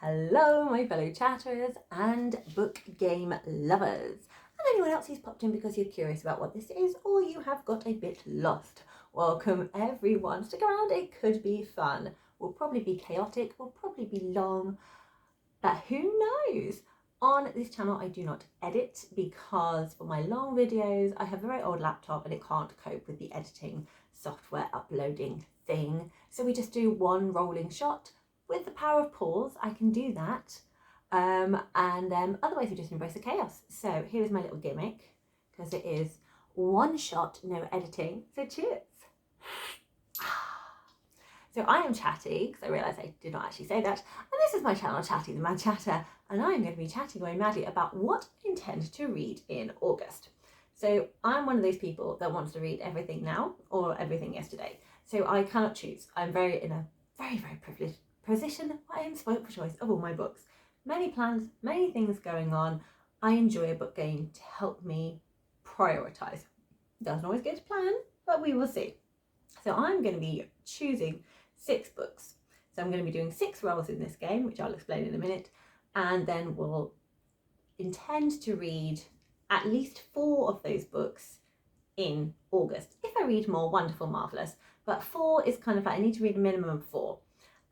Hello my fellow chatters and book game lovers, and anyone else who's popped in because you're curious about what this is or you have got a bit lost. Welcome everyone, stick around, it could be fun. Will probably be chaotic, will probably be long, but who knows? On this channel I do not edit because for my long videos I have a very old laptop and it can't cope with the editing software uploading thing, so we just do one rolling shot. With the power of pause, I can do that, otherwise we just embrace the chaos. So here is my little gimmick, because it is one shot, no editing, so cheers. So I am Chatty, because I realise I did not actually say that, and this is my channel, Chatty the Mad Chatter, and I am going to be chatting away madly about what I intend to read in August. So I'm one of those people that wants to read everything now, or everything yesterday, so I cannot choose. I'm in a very, very privileged position. I am spoilt for choice of all my books. Many plans, many things going on. I enjoy a book game to help me prioritise. Doesn't always go to plan, but we will see. So I'm going to be choosing 6 books. So I'm going to be doing 6 roles in this game, which I'll explain in a minute, and then we'll intend to read at least 4 of those books in August. If I read more, wonderful, marvellous, but 4 is kind of like I need to read a minimum of 4.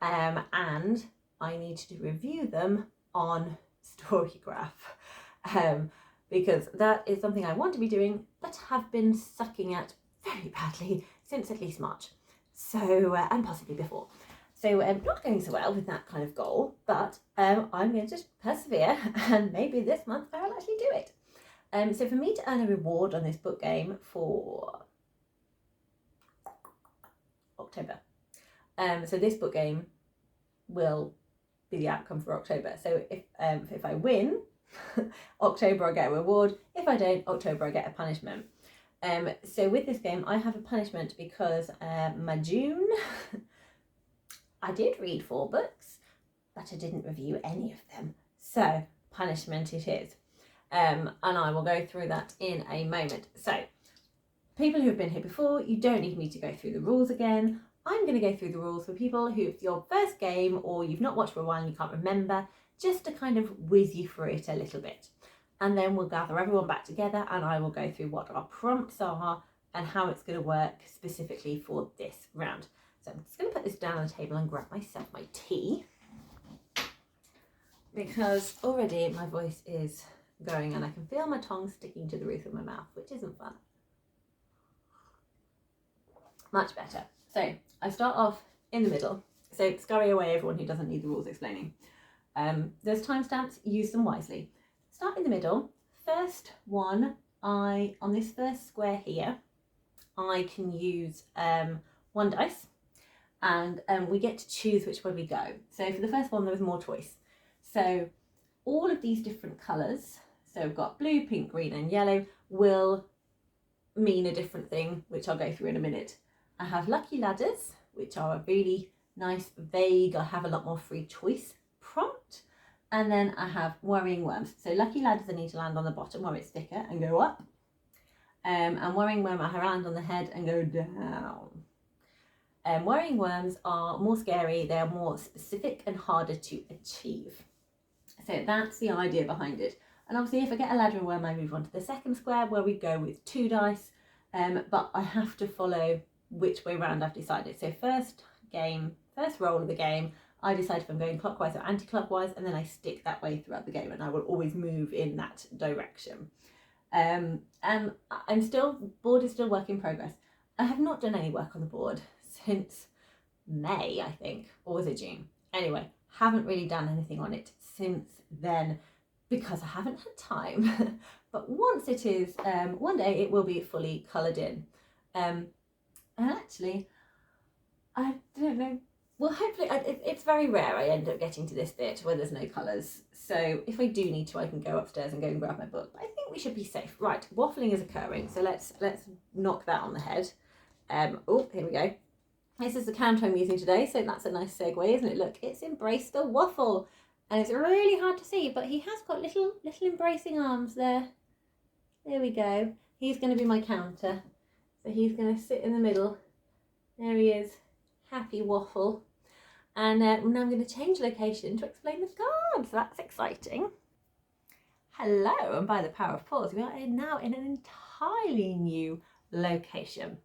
And I need to review them on Storygraph, because that is something I want to be doing but have been sucking at very badly since at least March, so and possibly before. So not going so well with that kind of goal, but I'm going to just persevere, and maybe this month I will actually do it. So for me to earn a reward on this book game for October, so this book game will be the outcome for October. So if I win, October I get a reward. If I don't, October I get a punishment. So with this game I have a punishment because my June I did read 4 books, but I didn't review any of them. So punishment it is. And I will go through that in a moment. So people who have been here before, you don't need me to go through the rules again. I'm going to go through the rules for people who it's your first game or you've not watched for a while and you can't remember, just to kind of whiz you through it a little bit. And then we'll gather everyone back together and I will go through what our prompts are and how it's going to work specifically for this round. So I'm just going to put this down on the table and grab myself my tea, because already my voice is going and I can feel my tongue sticking to the roof of my mouth, which isn't fun. Much better. So I start off in the middle. So scurry away everyone who doesn't need the rules explaining. There's timestamps, use them wisely. Start in the middle. First one, on this first square here, I can use 1 dice, and we get to choose which way we go. So for the first one there was more choice. So all of these different colours, so we've got blue, pink, green and yellow, will mean a different thing, which I'll go through in a minute. I have Lucky Ladders, which are a really nice, vague, I have a lot more free choice prompt. And then I have Worrying Worms. So Lucky Ladders I need to land on the bottom where it's thicker and go up. And Worrying Worm I have land on the head and go down. Worrying Worms are more scary, they are more specific and harder to achieve. So that's the idea behind it. And obviously if I get a ladder worm I move on to the second square where we go with 2 dice, but I have to follow which way round I've decided. So first roll of the game, I decide if I'm going clockwise or anti-clockwise, and then I stick that way throughout the game and I will always move in that direction. And board is still work in progress. I have not done any work on the board since May, I think, or was it June? Anyway, haven't really done anything on it since then because I haven't had time. But once it is, one day it will be fully coloured in. And actually, I don't know, well hopefully, it's very rare I end up getting to this bit where there's no colours. So if I do need to, I can go upstairs and go and grab my book. But I think we should be safe. Right, waffling is occurring, so let's knock that on the head. Oh, here we go. This is the counter I'm using today, so that's a nice segue, isn't it? Look, it's embraced the waffle. And it's really hard to see, but he has got little embracing arms there. There we go. He's going to be my counter. So he's going to sit in the middle. There he is. Happy waffle. And now I'm going to change location to explain the cards. That's exciting. Hello, and by the power of pause, we are now in an entirely new location.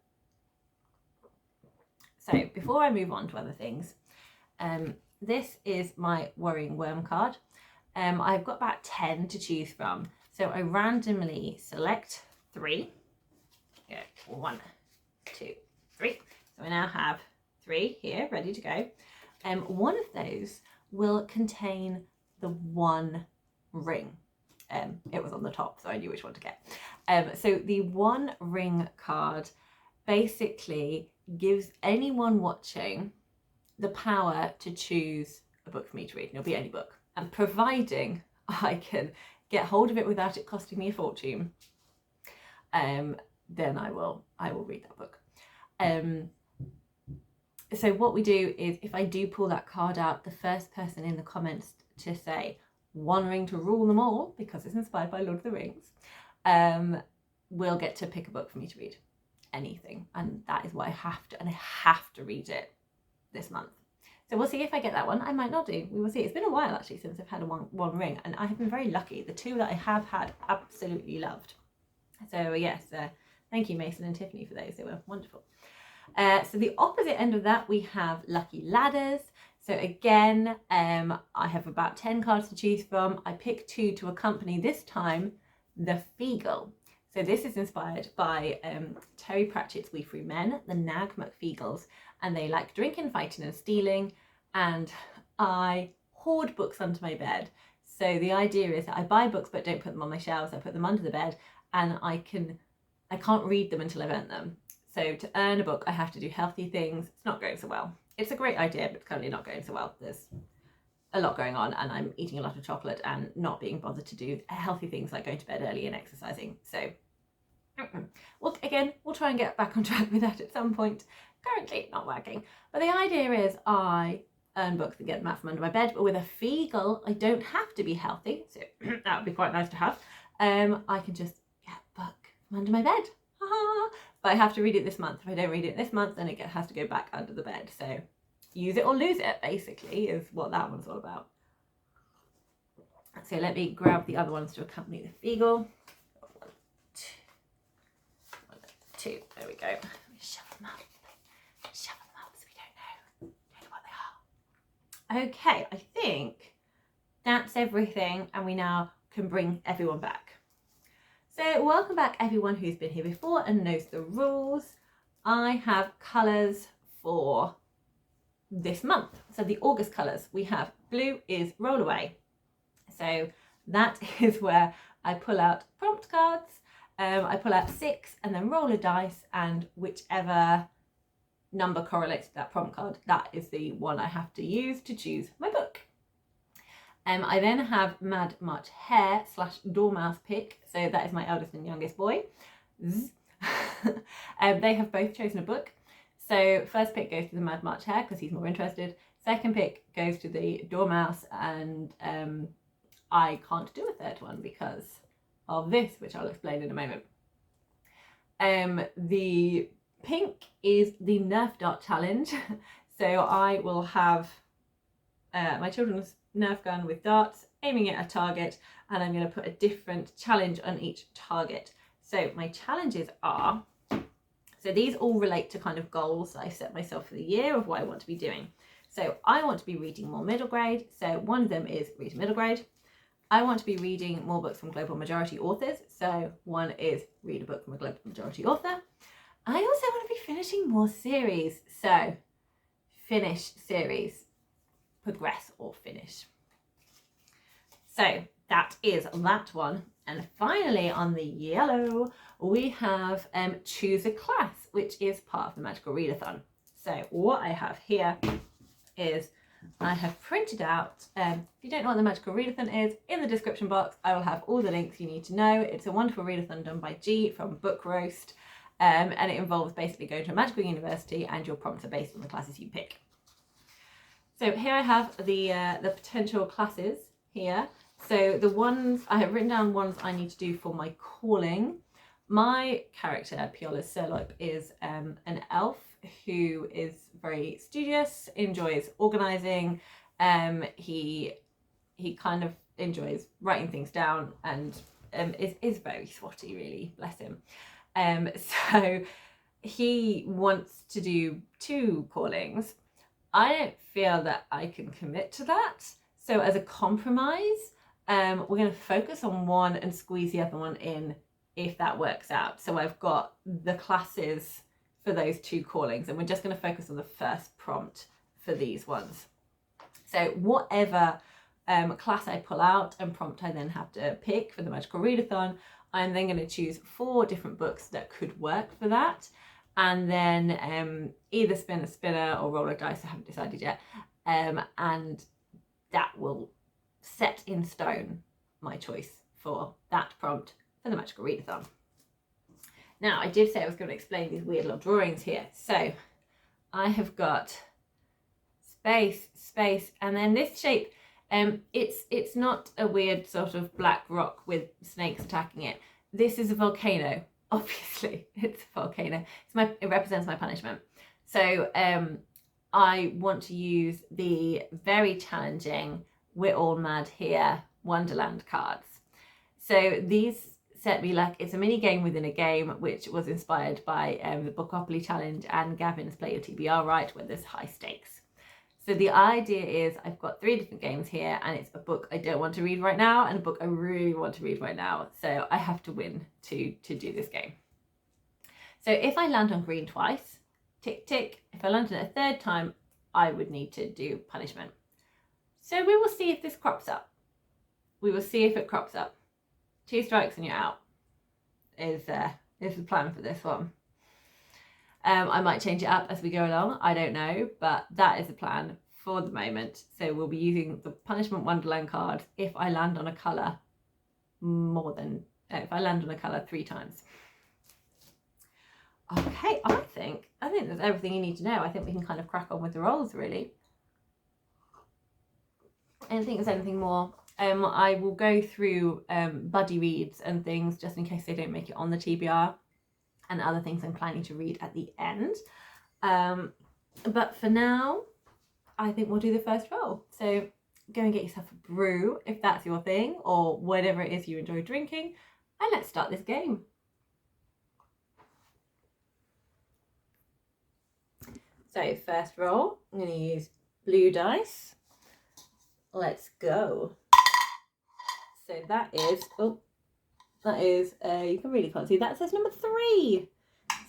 So before I move on to other things, this is my Worrying Worm card. I've got about 10 to choose from. So I randomly select 3. Go 1, 2, 3. So I now have 3 here ready to go. One of those will contain the one ring. It was on the top, so I knew which one to get. So the one ring card basically gives anyone watching the power to choose a book for me to read. And it'll be any book. And providing I can get hold of it without it costing me a fortune, then I will read that book. So what we do is, if I do pull that card out, the first person in the comments to say one ring to rule them all, because it's inspired by Lord of the Rings, will get to pick a book for me to read. Anything. And that is what I have to, and I have to read it this month. So we'll see if I get that one. I might not do. We will see. It's been a while actually since I've had a one ring, and I have been very lucky. The 2 that I have had, absolutely loved. So yes, thank you Mason and Tiffany for those. They were wonderful. So the opposite end of that, we have Lucky Ladders. So again, I have about 10 cards to choose from. I pick 2 to accompany, this time, the Feagle. So this is inspired by Terry Pratchett's We Free Men, the Nag McFeagles, and they like drinking, fighting and stealing, and I hoard books under my bed. So the idea is that I buy books but don't put them on my shelves, I put them under the bed, and I can't read them until I've earned them. So to earn a book, I have to do healthy things. It's not going so well. It's a great idea, but it's currently not going so well. There's a lot going on, and I'm eating a lot of chocolate and not being bothered to do healthy things like going to bed early and exercising. So well, again, we'll try and get back on track with that at some point. Currently not working. But the idea is I earn books and get them out from under my bed, but with a Feagle, I don't have to be healthy. So that would be quite nice to have. I can just get a book from under my bed. But I have to read it this month. If I don't read it this month, then it has to go back under the bed. So use it or lose it, basically, is what that one's all about. So let me grab the other ones to accompany the Feagle. 1, 2, there we go. Let me shuffle them up. Shuffle them up so we don't know what they are. Okay, I think that's everything, and we now can bring everyone back. So welcome back everyone who's been here before and knows the rules. I have colours for this month. So the August colours, we have blue is roll away. So that is where I pull out prompt cards. I pull out 6 and then roll a dice, and whichever number correlates to that prompt card, that is the one I have to use to choose my book. I then have Mad March Hare / Dormouse pick. So that is my eldest and youngest boy. They have both chosen a book. So first pick goes to the Mad March Hare because he's more interested. Second pick goes to the Dormouse, and I can't do a third one because of this, which I'll explain in a moment. The pink is the Nerf Dart Challenge. So I will have my children's Nerf gun with darts, aiming it at a target, and I'm going to put a different challenge on each target. So my challenges are, so these all relate to kind of goals that I set myself for the year of what I want to be doing. So I want to be reading more middle grade. So one of them is read middle grade. I want to be reading more books from global majority authors. So one is read a book from a global majority author. I also want to be finishing more series. So finish series, progress or finish. So that is that one. And finally on the yellow, we have choose a class, which is part of the Magical Readathon. So what I have here is I have printed out, if you don't know what the Magical Readathon is, in the description box I will have all the links you need to know. It's a wonderful readathon done by G from Book Roast, and it involves basically going to a magical university, and your prompts are based on the classes you pick. So here I have the potential classes here. So the ones, I have written down ones I need to do for my calling. My character, Piola's Sirlope, is an elf who is very studious, enjoys organising. He kind of enjoys writing things down, and is very swotty, really, bless him. So he wants to do 2 callings. I don't feel that I can commit to that. So as a compromise, we're going to focus on one and squeeze the other one in if that works out. So I've got the classes for those 2 callings, and we're just going to focus on the first prompt for these ones. So whatever class I pull out and prompt I then have to pick for the Magical Readathon, I'm then going to choose 4 different books that could work for that, and then either spin a spinner or roll a dice, I haven't decided yet, and that will set in stone my choice for that prompt for the Magical Readathon. Now, I did say I was going to explain these weird little drawings here. So I have got space, space, and then this shape. It's not a weird sort of black rock with snakes attacking it. This is a volcano. Obviously, it's a volcano. It represents my punishment. So I want to use the very challenging We're All Mad Here Wonderland cards. So these set me like it's a mini game within a game, which was inspired by the Bookopoly challenge and Gavin's Play Your TBR Right, where there's high stakes. So the idea is I've got 3 different games here, and it's a book I don't want to read right now and a book I really want to read right now. So I have to win to do this game. So if I land on green twice, tick, tick. If I land on it a 3rd time, I would need to do punishment. So we will see if this crops up. We will see if it crops up. 2 strikes and you're out is the plan for this one. I might change it up as we go along, I don't know, but that is the plan for the moment. So we'll be using the Punishment Wonderland card if I land on a colour if I land on a colour 3 times. Okay, I think that's everything you need to know. I think we can kind of crack on with the rolls, really. I don't think there's anything more. I will go through buddy reads and things just in case they don't make it on the TBR, and other things I'm planning to read at the end. But for now, I think we'll do the first roll. So go and get yourself a brew if that's your thing, or whatever it is you enjoy drinking, and let's start this game. So first roll, I'm going to use blue dice. Let's go. So that is, you can really can't see, that says number 3.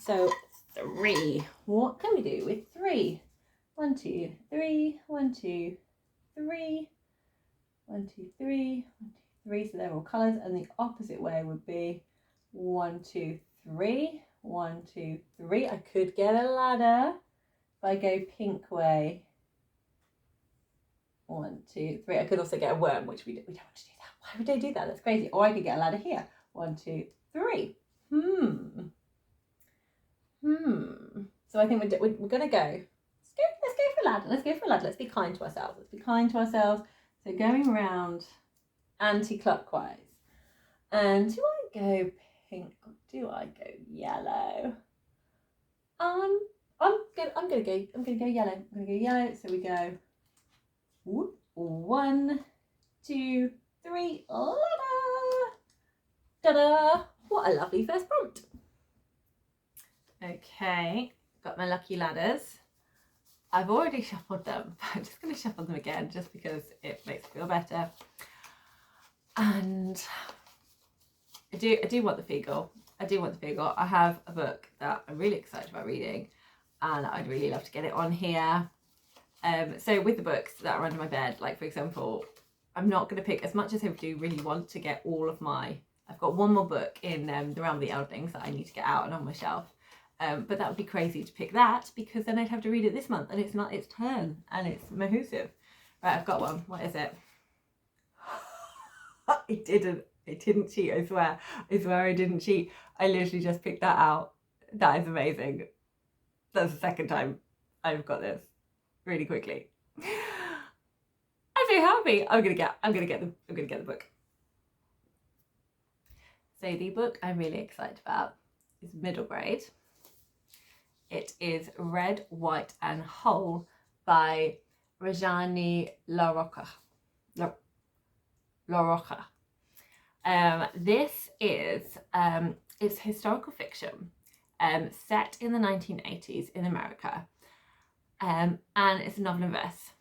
So 3, what can we do with 3? 1, 2, 3, 1, 2, 3, 1, 2, 3, 1, 2, 3. So they're all colours, and the opposite way would be 1, 2, 3, 1, 2, 3. I could get a ladder if I go pink way. 1, 2, 3. I could also get a worm, which we don't want to do that. Why would I do that? That's crazy. Or I could get a ladder here. 1, 2, 3. So I think we're gonna go. Let's go for a ladder. Let's go for a ladder. Let's be kind to ourselves. Let's be kind to ourselves. So going around anti-clockwise. And do I go pink or do I go yellow? I'm gonna go yellow. So we go 1, 2, 3, ladder. Ta-da! What a lovely first prompt. Okay, got my lucky ladders. I've already shuffled them, but I'm just going to shuffle them again just because it makes me feel better. And I do want the Figure. I have a book that I'm really excited about reading, and I'd really love to get it on here. So with the books that are under my bed, like for example, I'm not going to pick, as much as I do really want to get all of my, I've got one more book in the Realm of the Eldlings that I need to get out and on my shelf. But that would be crazy to pick that, because then I'd have to read it this month and it's not its turn and it's Mahusive. Right, I've got one. What is it? It didn't cheat, I swear. I didn't cheat. I literally just picked that out. That is amazing. That's the second time I've got this really quickly. I'm so happy. I'm gonna get the book. So the book I'm really excited about is middle grade. It is Red, White and Whole by Rajani LaRocca. This is it's historical fiction set in the 1980s in America, and it's a novel in verse.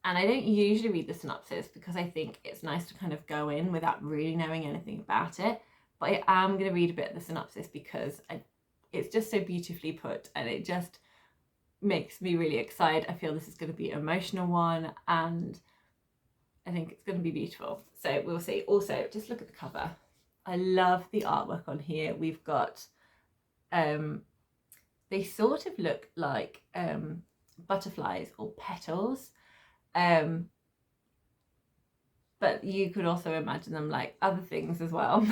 And I don't usually read the synopsis because I think it's nice to kind of go in without really knowing anything about it. But I am going to read a bit of the synopsis because it's just so beautifully put and it just makes me really excited. I feel this is going to be an emotional one and I think it's going to be beautiful. So we'll see. Also, just look at the cover. I love the artwork on here. We've got, they sort of look like butterflies or petals. But you could also imagine them like other things as well,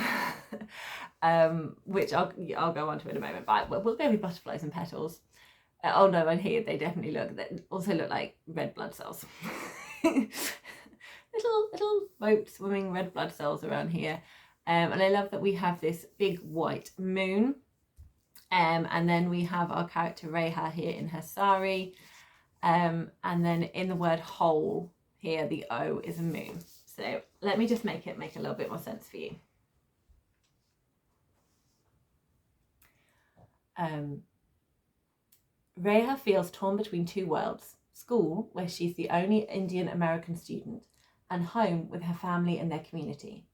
which I'll go on to in a moment. But we'll go with butterflies and petals. Oh no, and here they definitely also look like red blood cells. little boat swimming red blood cells around here. And I love that we have this big white moon. And then we have our character Reha here in her sari. And then in the word whole here, the O is a moon. So let me just make it make a little bit more sense for you. Reha feels torn between two worlds, school, where she's the only Indian American student, and home with her family and their community.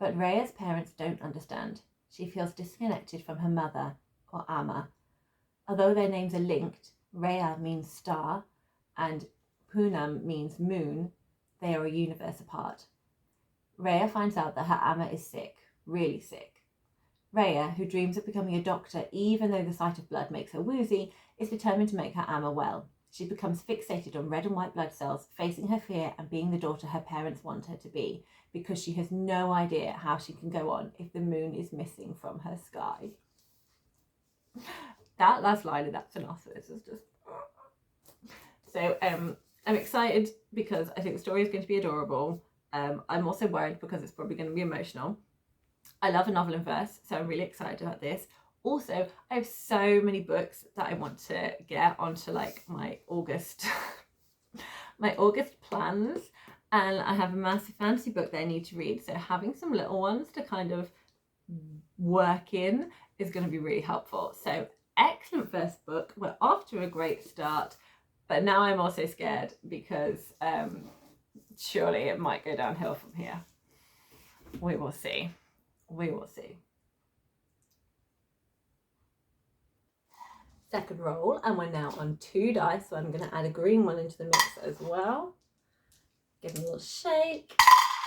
But Reha's parents don't understand. She feels disconnected from her mother, or Amma. Although their names are linked, Reha means star and Poonam means moon, they are a universe apart. Reha finds out that her Amma is sick, really sick. Reha, who dreams of becoming a doctor even though the sight of blood makes her woozy, is determined to make her Amma well. She becomes fixated on red and white blood cells, facing her fear and being the daughter her parents want her to be, because she has no idea how she can go on if the moon is missing from her sky. That last line of that synopsis is just... So I'm excited because I think the story is going to be adorable. I'm also worried because it's probably going to be emotional. I love a novel in verse, so I'm really excited about this. Also, I have so many books that I want to get onto like my August plans, and I have a massive fantasy book that I need to read. So having some little ones to kind of work in is going to be really helpful. So excellent first book. We're off to a great start, but now I'm also scared because surely it might go downhill from here. We will see. We will see. Second roll, and we're now on 2 dice, so I'm going to add a green one into the mix as well. Give them a little shake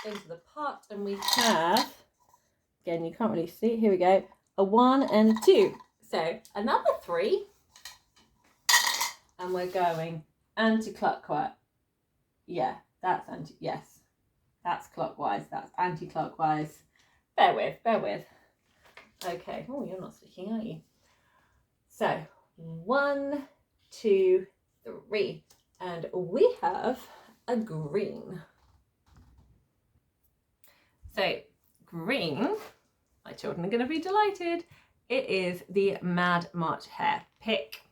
into the pot, and we have, again, you can't really see, here we go, a 1 and 2. So another 3, and we're going anti-clockwise. Yeah, that's yes, that's clockwise, that's anti-clockwise. Bear with. Okay, oh, you're not sticking, are you? So 1, 2, 3, and we have a green. So green, my children are going to be delighted. It is the Mad March Hare pick.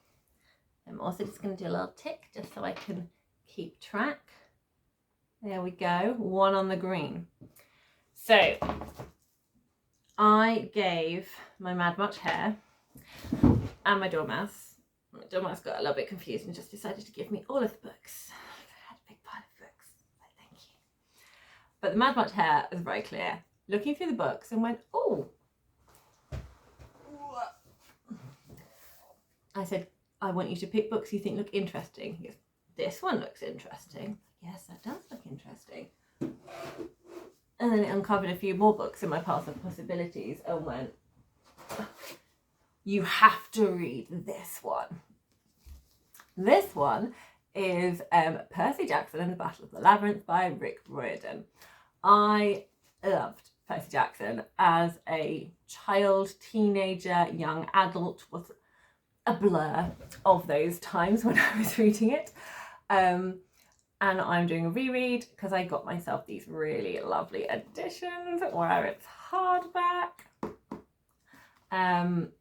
I'm also just going to do a little tick just so I can keep track. There we go, 1 on the green. So I gave my Mad March Hare and my Dormouse. My Dormouse got a little bit confused and just decided to give me all of the books. I had a big pile of books, so thank you. But the Mad March Hare was very clear. Looking through the books and went, oh. I said, I want you to pick books you think look interesting. He goes, this one looks interesting. Yes, that does look interesting. And then it uncovered a few more books in my path of possibilities and went, you have to read this one. This one is Percy Jackson and the Battle of the Labyrinth by Rick Riordan. I loved Percy Jackson as a child, teenager, young adult, was a blur of those times when I was reading it. And I'm doing a reread because I got myself these really lovely editions where it's hardback. And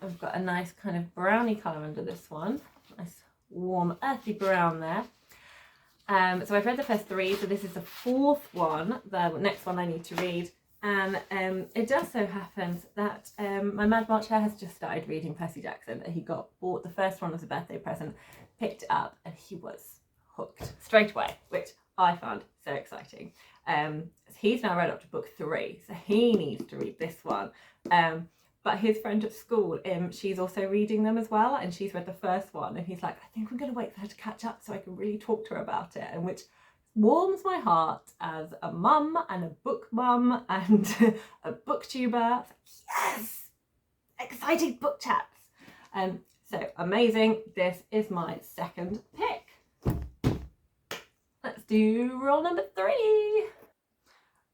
I've got a nice kind of browny colour under this one. Nice warm earthy brown there. So I've read the first 3, so this is the 4th one, the next one I need to read. And it just so happens that my Mad March Hare has just started reading Percy Jackson. He bought the first one as a birthday present, picked it up, and he was hooked straight away, which I found so exciting. He's now read up to book 3, so he needs to read this one. But his friend at school, she's also reading them as well, and she's read the first one, and he's like, I think I'm going to wait for her to catch up so I can really talk to her about it, and which warms my heart as a mum and a book mum and a booktuber. Yes! Exciting book chats! So amazing. This is my second pick. Let's do roll number 3.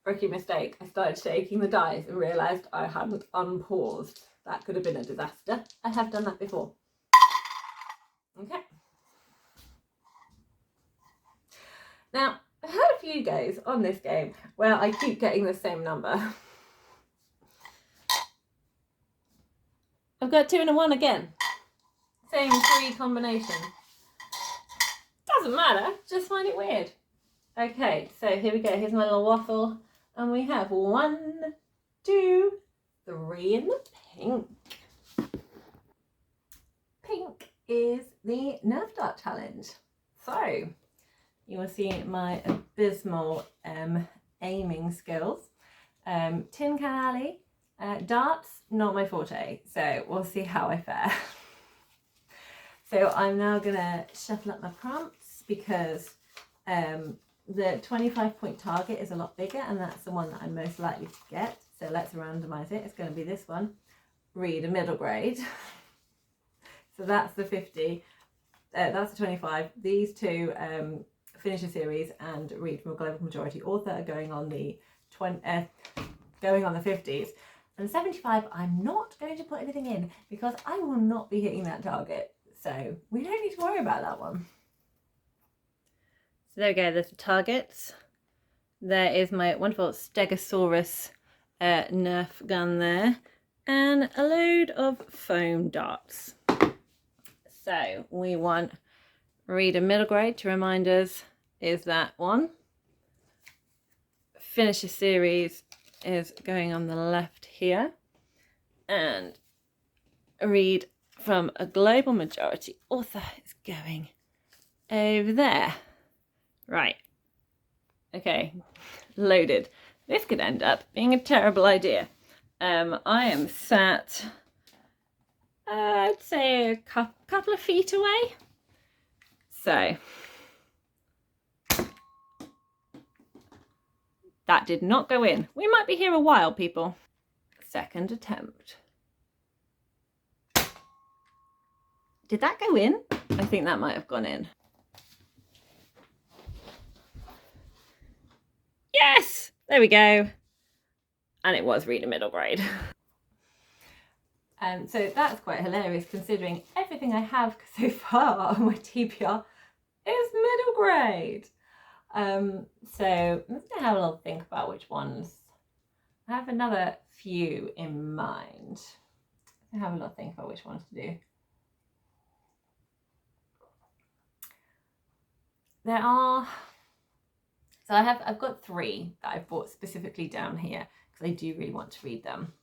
Rookie mistake. I started shaking the dice and realised I hadn't unpaused. That could have been a disaster. I have done that before. Okay. Now, I've had a few goes on this game where I keep getting the same number. I've got 2 and a 1 again. Same 3 combination. Doesn't matter, just find it weird. Okay, so here we go. Here's my little waffle. And we have 1, 2, 3 in the pink. Pink is the Nerf Dart Challenge. So, you will see my abysmal aiming skills. Tin Can Alley, darts, not my forte. So, we'll see how I fare. So, I'm now going to shuffle up my prompts because the 25-point target is a lot bigger, and that's the one that I'm most likely to get. So let's randomise it. It's going to be this one. Read a middle grade. So that's the 50. That's the 25. These 2 finish a series and read from a global majority author are going on the 50s. And 75, I'm not going to put anything in because I will not be hitting that target. So we don't need to worry about that one. So there we go, there's the targets. There is my wonderful Stegosaurus Nerf gun there. And a load of foam darts. So we want read a middle grade to remind us is that one. Finish a series is going on the left here. And read from a global majority author is going over there. Right, okay, loaded. This could end up being a terrible idea. I am sat, I'd say a couple of feet away. So, that did not go in. We might be here a while, people. Second attempt. Did that go in? I think that might have gone in. Yes, there we go. And it was read a middle grade. So that's quite hilarious considering everything I have so far on my TBR is middle grade. So I'm just gonna have a little think about which ones. I have another few in mind. I have a little think about which ones to do. There are, so I've got 3 that I've brought specifically down here because I do really want to read them.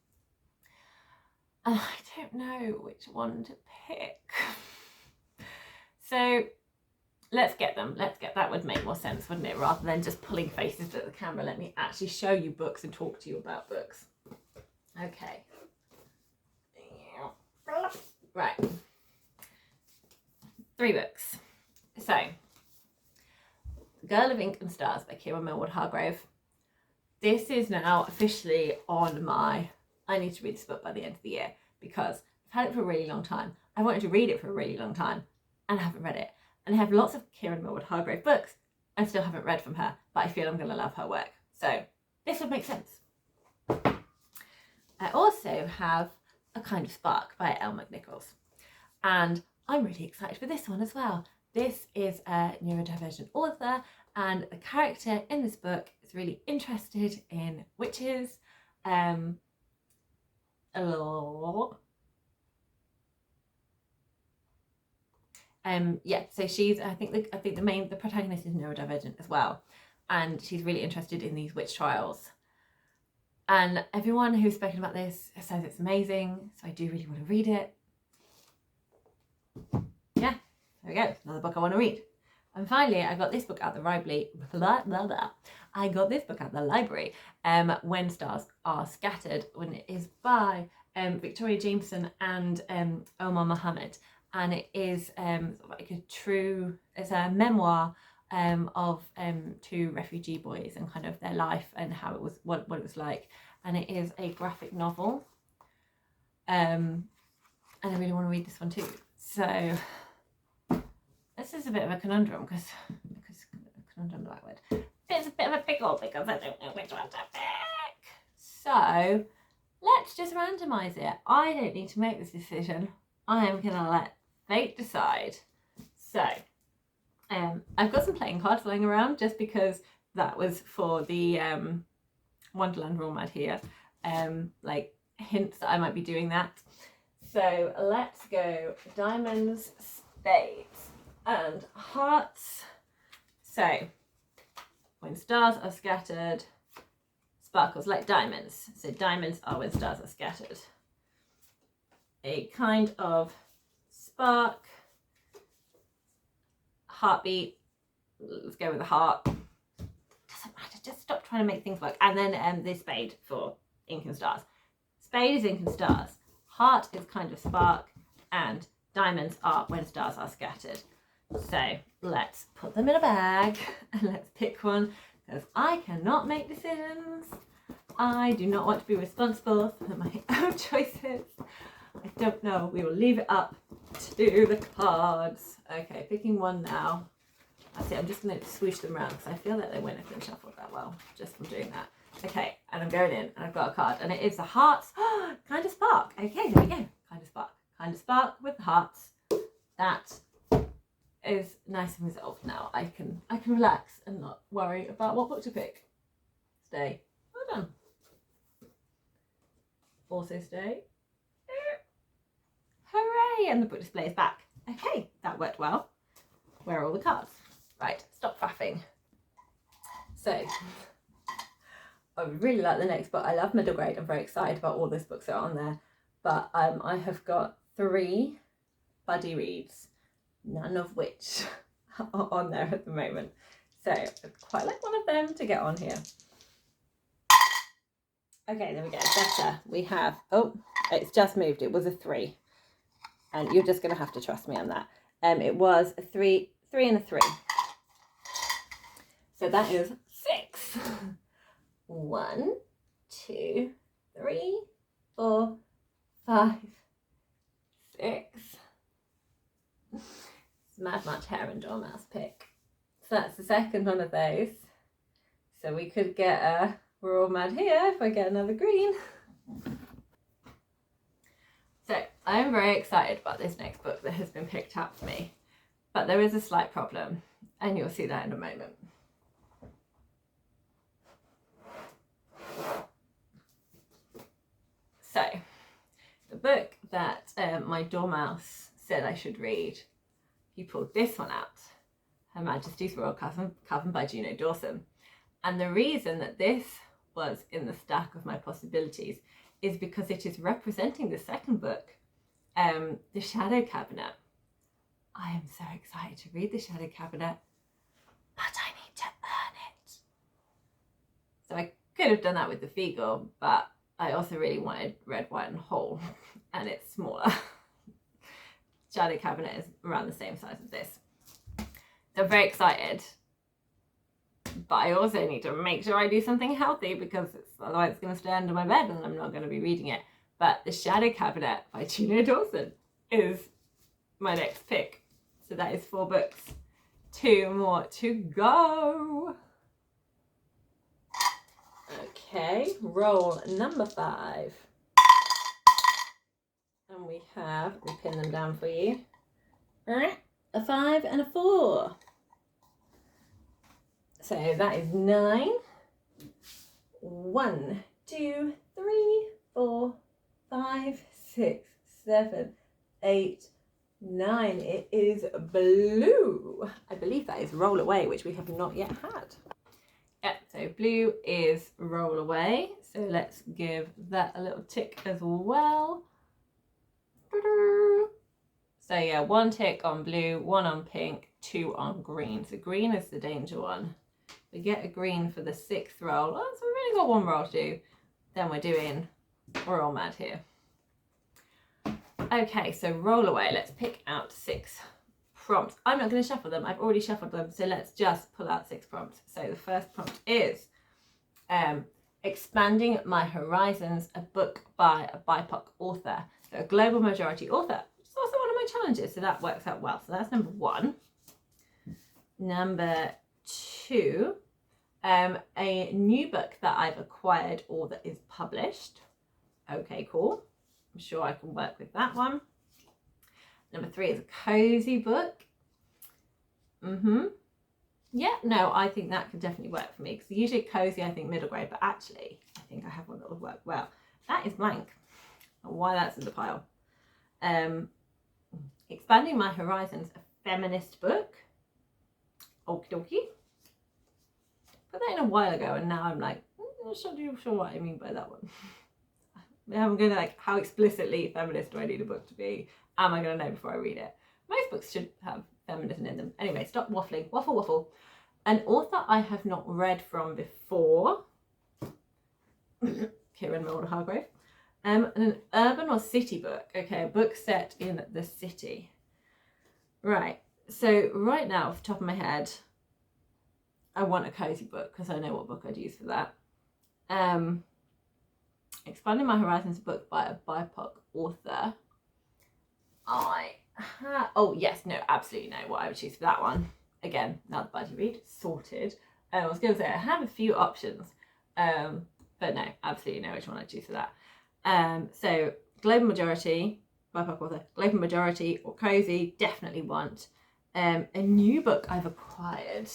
And I don't know which one to pick. So let's get them. That would make more sense, wouldn't it? Rather than just pulling faces at the camera, let me actually show you books and talk to you about books. Okay. Right. 3 books. So, Girl of Ink and Stars by Kira Millward Hargrave. This is now officially on my, I need to read this book by the end of the year because I've had it for a really long time. I wanted to read it for a really long time and I haven't read it. And I have lots of Kira Millward Hargrave books and still haven't read from her, but I feel I'm going to love her work. So this would make sense. I also have A Kind of Spark by Elle McNichols. And I'm really excited for this one as well. This is a neurodivergent author and the character in this book is really interested in witches, a lot. Yeah, so she's, I think the protagonist is neurodivergent as well, and she's really interested in these witch trials. And everyone who's spoken about this says it's amazing, so I do really want to read it. Yeah, there we go, another book I want to read. And finally, I got this book at the library. I got this book at the library. When Stars Are Scattered, when it is by Victoria Jameson and Omar Mohammed, and it is like it's a memoir of two refugee boys and kind of their life and how it was, what it was like, and it is a graphic novel. And I really want to read this one too. So this is a bit of a conundrum because conundrum, the right word. It's a bit of a pickle because I don't know which one to pick. So let's just randomise it. I don't need to make this decision. I am gonna let fate decide. So I've got some playing cards lying around just because that was for the Wonderland Rule Mad here. Like hints that I might be doing that. So let's go diamonds, spades, and hearts. So when stars are scattered, sparkles like diamonds. So diamonds are when stars are scattered. A kind of spark, heartbeat. Let's go with the heart. Doesn't matter, just stop trying to make things work. And then the spade for ink and stars. Spade is ink and stars. Heart is kind of spark, and diamonds are when stars are scattered. So let's put them in a bag and let's pick one, because I cannot make decisions. I do not want to be responsible for my own choices. I don't know. We will leave it up to the cards. Okay, picking one now. That's it. I'm just going to swoosh them around because I feel that they won't have been shuffled that well just from doing that. Okay, and I'm going in and I've got a card and it is the hearts. Kind of spark. Okay, there we go. Kind of spark. Kind of spark with the hearts. That is nice and resolved now. I can relax and not worry about what book to pick. Stay. Well done. Also stay. Hooray! And the book display is back. Okay, that worked well. Where are all the cards? Right, stop faffing. So, I would really like the next book. I love middle grade. I'm very excited about all those books that are on there. But I have got 3 buddy reads, none of which are on there at the moment. So, I'd quite like one of them to get on here. Okay, there we go. Better. We have, oh, it's just moved. It was a 3. And you're just going to have to trust me on that. It was a 3 and a 3. So that is 6. 1, 2, 3, 4, 5, 6. It's Mad Much Hare and Dormouse pick. So that's the second one of those. So we could get a, we're all mad here if I get another green. So I'm very excited about this next book that has been picked up for me, but there is a slight problem and you'll see that in a moment. So the book that my dormouse said I should read, he pulled this one out, Her Majesty's Royal Coven by Juno Dawson. And the reason that this was in the stack of my possibilities is because it is representing the second book, The Shadow Cabinet. I am so excited to read The Shadow Cabinet, but I need to earn it. So I could have done that with the Feagle, but I also really wanted Red, White and Whole, and it's smaller. Shadow Cabinet is around the same size as this. So I'm very excited, but I also need to make sure I do something healthy because otherwise it's going to stay under my bed and I'm not going to be reading it. But The Shadow Cabinet by Juno Dawson is my next pick. So that is 4 books. 2 more to go. Okay, roll number 5. And we have, let me pin them down for you, a 5 and a 4. So that is 9. 1, 2, 3, 4, 5, 6, 7, 8, 9, it is blue. I believe that is Roll Away, which we have not yet had. Yeah, so blue is Roll Away. So let's give that a little tick as well. So yeah, 1 tick on blue, 1 on pink, 2 on green. So green is the danger one. We get a green for the 6th roll. Oh, so we've only got 1 roll to do. Then we're all mad here. Okay, so Roll Away. Let's pick out 6 prompts. I'm not going to shuffle them. I've already shuffled them. So let's just pull out 6 prompts. So the first prompt is Expanding My Horizons, a book by a BIPOC author. So a global majority author. It's also one of my challenges, so that works out well. So that's number 1. Number 2, a new book that I've acquired or that is published. Okay, cool. I'm sure I can work with that one. Number 3 is a cozy book. Yeah, no, I think that could definitely work for me, because usually cozy I think middle grade, but actually I think I have one that would work well. That is blank. Why that's in the pile. Expanding My Horizons, a feminist book. Okie dokie. Put that in a while ago, and now I'm like, I'm not sure what I mean by that one. I'm going to like, how explicitly feminist do I need a book to be? Am I going to know before I read it? Most books should have feminism in them. Anyway, stop waffling. Waffle. An author I have not read from before. Kieran Milner Hargrave. An urban or city book. Okay, a book set in the city. Right. So right now, off the top of my head, I want a cozy book because I know what book I'd use for that. Expanding My Horizons, a book by a BIPOC author. Oh yes, no, absolutely know what I would choose for that one. Again, now the buddy read sorted. I was going to say I have a few options, but no, absolutely know which one I'd choose for that. So global majority, BIPOC author, global majority or cozy, definitely want. A new book I've acquired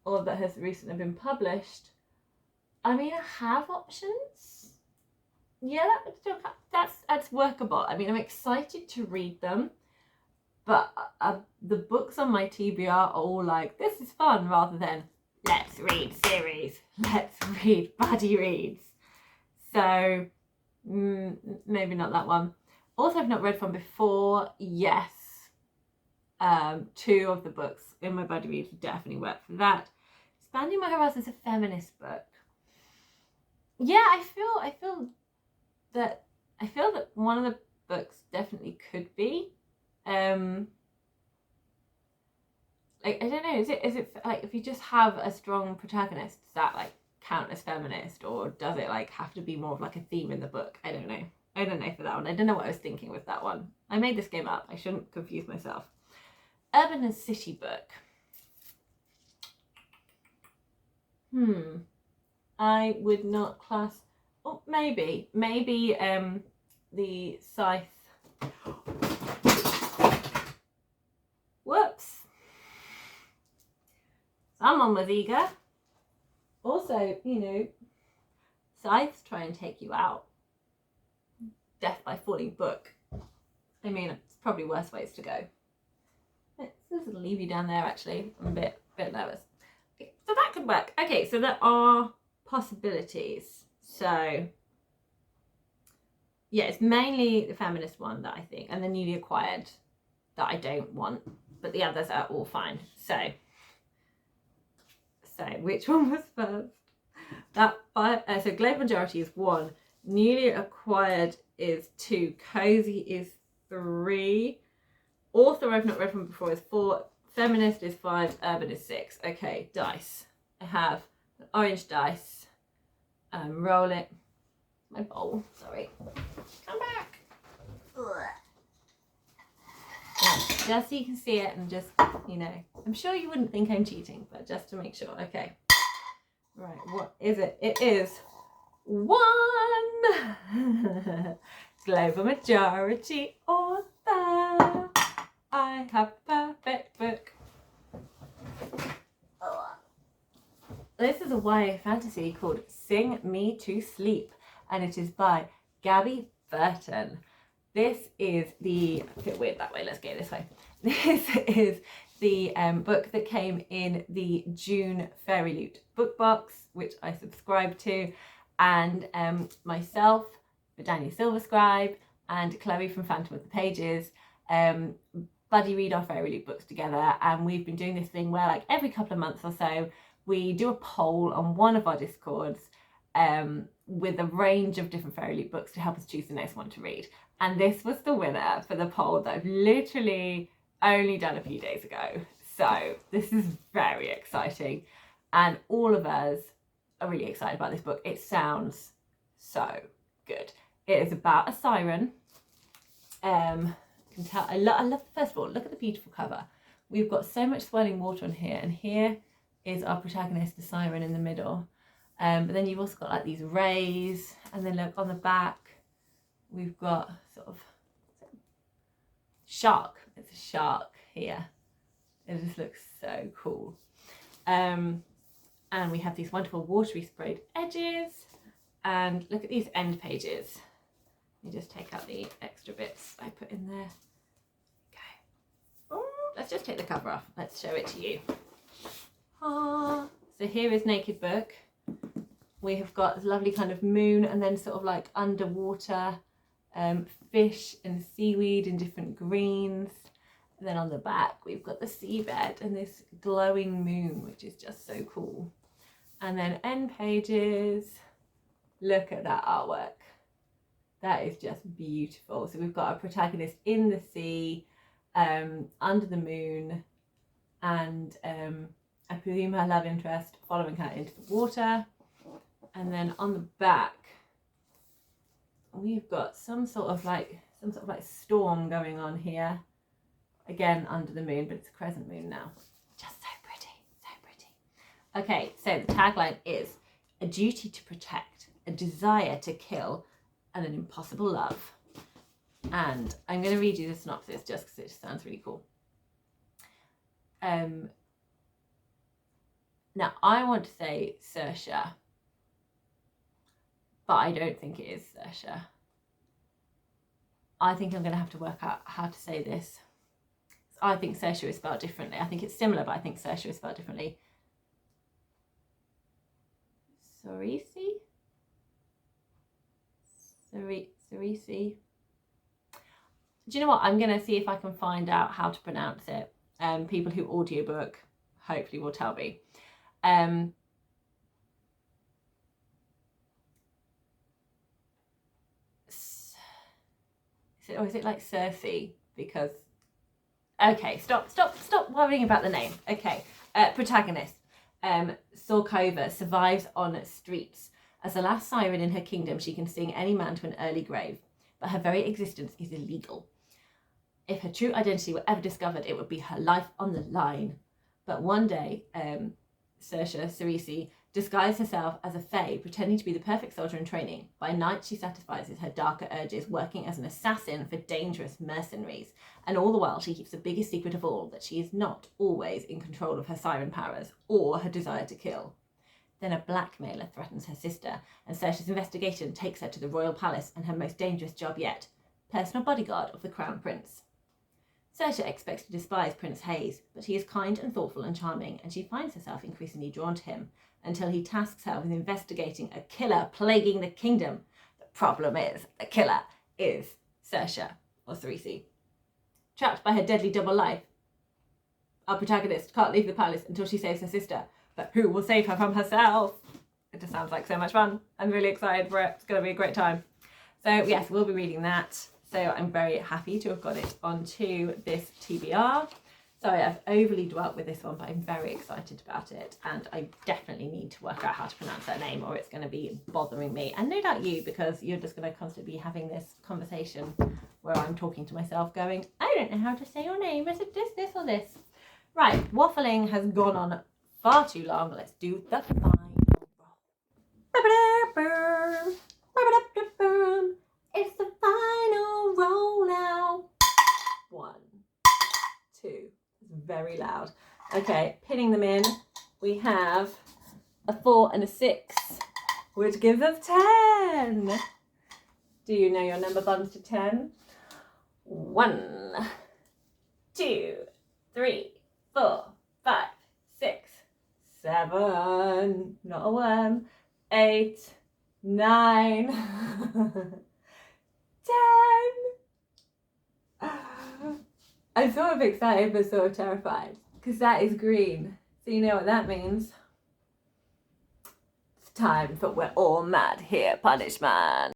or that has recently been published. I mean, I have options. Yeah, that's workable. I mean, I'm excited to read them, but the books on my TBR are all like, this is fun, rather than let's read series, let's read buddy reads. So maybe not that one. Also, I've not read from before. Yes, 2 of the books in my buddy reads would definitely work for that. Expanding My Horizons is a feminist book. Yeah, I feel that one of the books definitely could be. Like, I don't know, is it like, if you just have a strong protagonist, does that like count as feminist, or does it like have to be more of like a theme in the book? I don't know for that one. I don't know what I was thinking with that one. I made this game up. I shouldn't confuse myself. Urban and city book. I would not class. Oh, maybe the Scythe. Whoops. Someone was eager. Also, you know, Scythes try and take you out. Death by falling book. I mean, it's probably worse ways to go. Let's just leave you down there, actually. I'm a bit nervous. Okay, so that could work. Okay, so there are possibilities. So yeah, it's mainly the feminist one that I think, and the newly acquired that I don't want, but the others are all fine. So which one was first? So global majority is 1, newly acquired is 2, cozy is 3, author I've not read from before is 4, feminist is 5, urban is 6. Okay, dice. I have an orange dice. Roll it. My bowl, sorry. Come back. Yeah, just so you can see it, and just, you know, I'm sure you wouldn't think I'm cheating, but just to make sure. Okay. Right, what is it? It is 1. Global majority author. I have a perfect book. This is a YA fantasy called Sing Me to Sleep, and it is by Gabby Burton. this is the, I feel weird that way, let's go this way. This is the book that came in the June Fairy Loot book box, which I subscribed to, and myself, Vadania Silverscribe, and Chloe from Phantom of the Pages, buddy read our Fairy Loot books together, and we've been doing this thing where like every couple of months or so we do a poll on one of our Discords with a range of different Fairy Loot books to help us choose the next one to read. And this was the winner for the poll that I've literally only done a few days ago. So this is very exciting. And all of us are really excited about this book. It sounds so good. It is about a siren. Can tell, I love, first of all, look at the beautiful cover. We've got so much swirling water on here, and here is our protagonist, the siren, in the middle. But then you've also got like these rays, and then look on the back, we've got sort of shark. It's a shark here. It just looks so cool. And we have these wonderful watery sprayed edges, and look at these end pages. Let me just take out the extra bits I put in there. Okay. Let's just take the cover off. Let's show it to you. So here is Naked Book. We have got this lovely kind of moon, and then sort of like underwater fish and seaweed in different greens. And then on the back we've got the seabed and this glowing moon, which is just so cool. And then end pages. Look at that artwork. That is just beautiful. So we've got a protagonist in the sea, under the moon, and I presume her love interest following her into the water. And then on the back, we've got some sort of like storm going on here. Again, under the moon, but it's a crescent moon now. Just so pretty, so pretty. Okay, so the tagline is a duty to protect, a desire to kill, and an impossible love. And I'm going to read you the synopsis just because it just sounds really cool. Now, I want to say Saoirse, but I don't think it is Saoirse. I think I'm going to have to work out how to say this. I think Saoirse is spelled differently. I think it's similar, but I think Saoirse is spelled differently. Cerisi? Cerisi? Do you know what? I'm going to see if I can find out how to pronounce it. People who audiobook hopefully will tell me. Or is it like Cersei? Because, okay, stop worrying about the name. Okay, protagonist, Sorkova survives on streets. As the last siren in her kingdom, she can sing any man to an early grave, but her very existence is illegal. If her true identity were ever discovered, it would be her life on the line. But one day, Cerisi disguised herself as a fae, pretending to be the perfect soldier in training. By night, she satisfies her darker urges, working as an assassin for dangerous mercenaries. And all the while, she keeps the biggest secret of all, that she is not always in control of her siren powers or her desire to kill. Then a blackmailer threatens her sister, and Saoirse's investigation takes her to the royal palace and her most dangerous job yet, personal bodyguard of the crown prince. Saoirse expects to despise Prince Hayes, but he is kind and thoughtful and charming, and she finds herself increasingly drawn to him, until he tasks her with investigating a killer plaguing the kingdom. The problem is, the killer is Saoirse, or Cerisi. Trapped by her deadly double life, our protagonist can't leave the palace until she saves her sister, but who will save her from herself? It just sounds like so much fun. I'm really excited for it. It's going to be a great time. So yes, we'll be reading that. So I'm very happy to have got it onto this TBR. Sorry, I've overly dwelt with this one, but I'm very excited about it. And I definitely need to work out how to pronounce that name, or it's going to be bothering me. And no doubt you, because you're just going to constantly be having this conversation where I'm talking to myself going, I don't know how to say your name. Is it this, or this? Right, waffling has gone on far too long. Let's do the final roll. It's the final roll now. 1, 2. It's very loud. Okay, pinning them in. We have a 4 and a 6, which gives us 10. Do you know your number buns to 10? 1, 2, 3, 4, 5, 6, 7, not a worm, 8, 9, 10. I'm sort of excited but sort of terrified because that is green. So you know what that means. It's time for We're All Mad Here punishment.